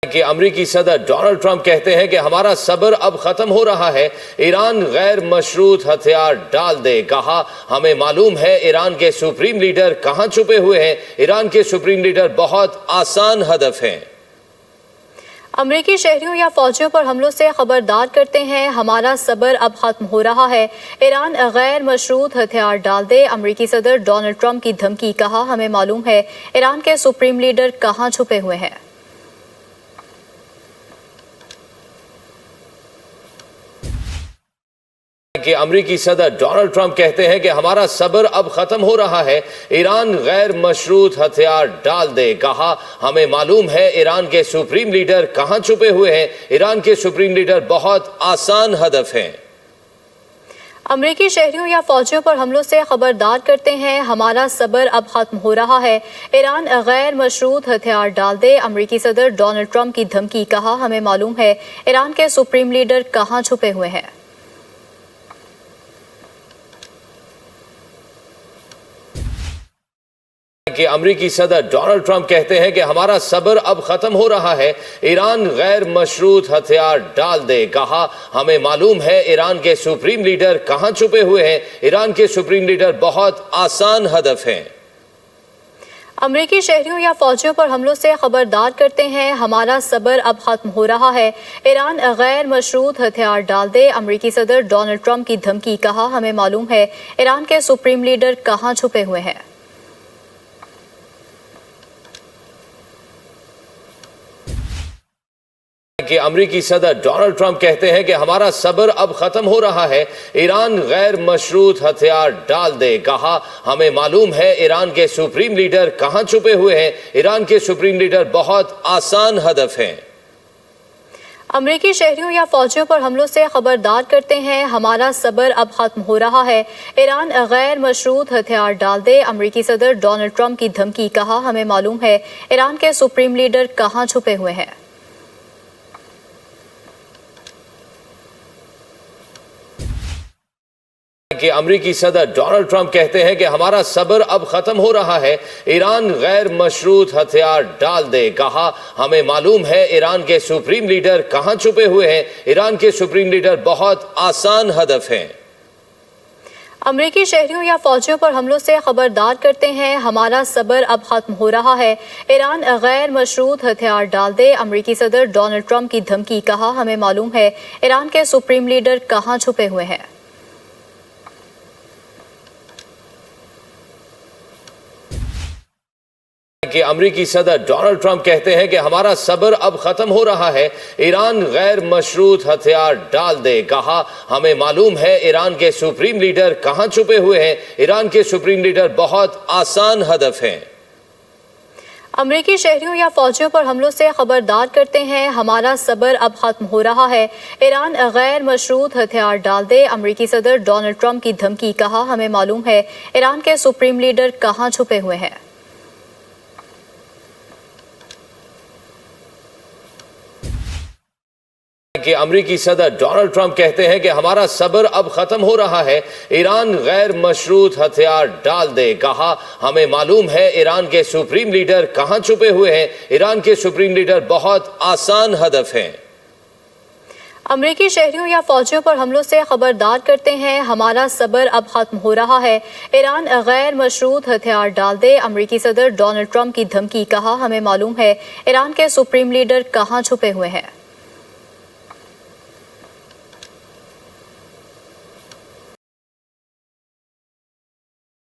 کہ امریکی صدر ڈونلڈ ٹرمپ کہتے ہیں کہ ہمارا صبر اب ختم ہو رہا ہے، ایران غیر مشروط ہتھیار ڈال دے۔ کہا ہمیں معلوم ہے ایران کے سپریم لیڈر کہاں چھپے ہوئے ہیں، ایران کے سپریم لیڈر بہت آسان ہدف ہیں۔ امریکی شہریوں یا فوجیوں پر حملوں سے خبردار کرتے ہیں، ہمارا صبر اب ختم ہو رہا ہے، ایران غیر مشروط ہتھیار ڈال دے۔ امریکی صدر ڈونلڈ ٹرمپ کی دھمکی، کہا ہمیں معلوم ہے ایران کے سپریم لیڈر کہاں چھپے ہوئے ہیں۔ کہ امریکی صدر ڈونلڈ ٹرمپ کہتے ہیں کہ ہمارا صبر اب ختم ہو رہا ہے، ایران غیر مشروط ہتھیار ڈال دے۔ کہا ہمیں معلوم ہے ایران کے سپریم لیڈر کہاں چھپے ہوئے ہیں، ایران کے سپریم لیڈر بہت آسان ہدف ہیں۔ امریکی شہریوں یا فوجیوں پر حملوں سے خبردار کرتے ہیں، ہمارا صبر اب ختم ہو رہا ہے، ایران غیر مشروط ہتھیار ڈال دے۔ امریکی صدر ڈونلڈ ٹرمپ کی دھمکی، کہا ہمیں معلوم ہے ایران کے سپریم لیڈر کہاں چھپے ہوئے ہیں۔ کہ امریکی صدر ڈونلڈ ٹرمپ کہتے ہیں کہ ہمارا صبر اب ختم ہو رہا ہے، ایران غیر مشروط ہتھیار ڈال دے۔ کہا ہمیں معلوم ہے ایران کے سپریم لیڈر کہاں چھپے ہوئے ہیں، ایران کے سپریم لیڈر بہت آسان ہدف ہیں۔ امریکی شہریوں یا فوجیوں پر حملوں سے خبردار کرتے ہیں، ہمارا صبر اب ختم ہو رہا ہے، ایران غیر مشروط ہتھیار ڈال دے۔ امریکی صدر ڈونلڈ ٹرمپ کی دھمکی، کہا ہمیں معلوم ہے ایران کے سپریم لیڈر کہاں چھپے ہوئے ہیں۔ کہ امریکی صدر ڈونلڈ ٹرمپ کہتے ہیں کہ ہمارا صبر اب ختم ہو رہا ہے، ایران غیر مشروط ہتھیار ڈال دے۔ کہا ہمیں معلوم ہے ایران کے سپریم لیڈر کہاں چھپے ہوئے ہیں، ایران کے سپریم لیڈر بہت آسان ہدف ہیں۔ امریکی شہریوں یا فوجیوں پر حملوں سے خبردار کرتے ہیں، ہمارا صبر اب ختم ہو رہا ہے، ایران غیر مشروط ہتھیار ڈال دے۔ امریکی صدر ڈونلڈ ٹرمپ کی دھمکی، کہا ہمیں معلوم ہے ایران کے سپریم لیڈر کہاں چھپے ہوئے ہیں۔ کہ امریکی صدر ڈونلڈ ٹرمپ کہتے ہیں کہ ہمارا صبر اب ختم ہو رہا ہے، ایران غیر مشروط ہتھیار ڈال دے۔ کہا ہمیں معلوم ہے ایران کے سپریم لیڈر کہاں چھپے ہوئے ہیں، ایران کے سپریم لیڈر بہت آسان ہدف ہیں۔ امریکی شہریوں یا فوجیوں پر حملوں سے خبردار کرتے ہیں، ہمارا صبر اب ختم ہو رہا ہے، ایران غیر مشروط ہتھیار ڈال دے۔ امریکی صدر ڈونلڈ ٹرمپ کی دھمکی، کہا ہمیں معلوم ہے ایران کے سپریم لیڈر کہاں چھپے ہوئے ہیں۔ کہ امریکی صدر ڈونلڈ ٹرمپ کہتے ہیں کہ ہمارا صبر اب ختم ہو رہا ہے، ایران غیر مشروط ہتھیار ڈال دے۔ کہا ہمیں معلوم ہے ایران کے سپریم لیڈر کہاں چھپے ہوئے ہیں، ایران کے سپریم لیڈر بہت آسان ہدف ہیں۔ امریکی شہریوں یا فوجیوں پر حملوں سے خبردار کرتے ہیں، ہمارا صبر اب ختم ہو رہا ہے، ایران غیر مشروط ہتھیار ڈال دے۔ امریکی صدر ڈونلڈ ٹرمپ کی دھمکی، کہا ہمیں معلوم ہے ایران کے سپریم لیڈر کہاں چھپے ہوئے ہیں۔ کہ امریکی صدر ڈونلڈ ٹرمپ کہتے ہیں کہ ہمارا صبر اب ختم ہو رہا ہے، ایران غیر مشروط ہتھیار ڈال دے۔ کہا ہمیں معلوم ہے ایران کے سپریم لیڈر کہاں چھپے ہوئے ہیں، ایران کے سپریم لیڈر بہت آسان ہدف ہیں۔ امریکی شہریوں یا فوجیوں پر حملوں سے خبردار کرتے ہیں، ہمارا صبر اب ختم ہو رہا ہے، ایران غیر مشروط ہتھیار ڈال دے۔ امریکی صدر ڈونلڈ ٹرمپ کی دھمکی، کہا ہمیں معلوم ہے ایران کے سپریم لیڈر کہاں چھپے ہوئے ہیں۔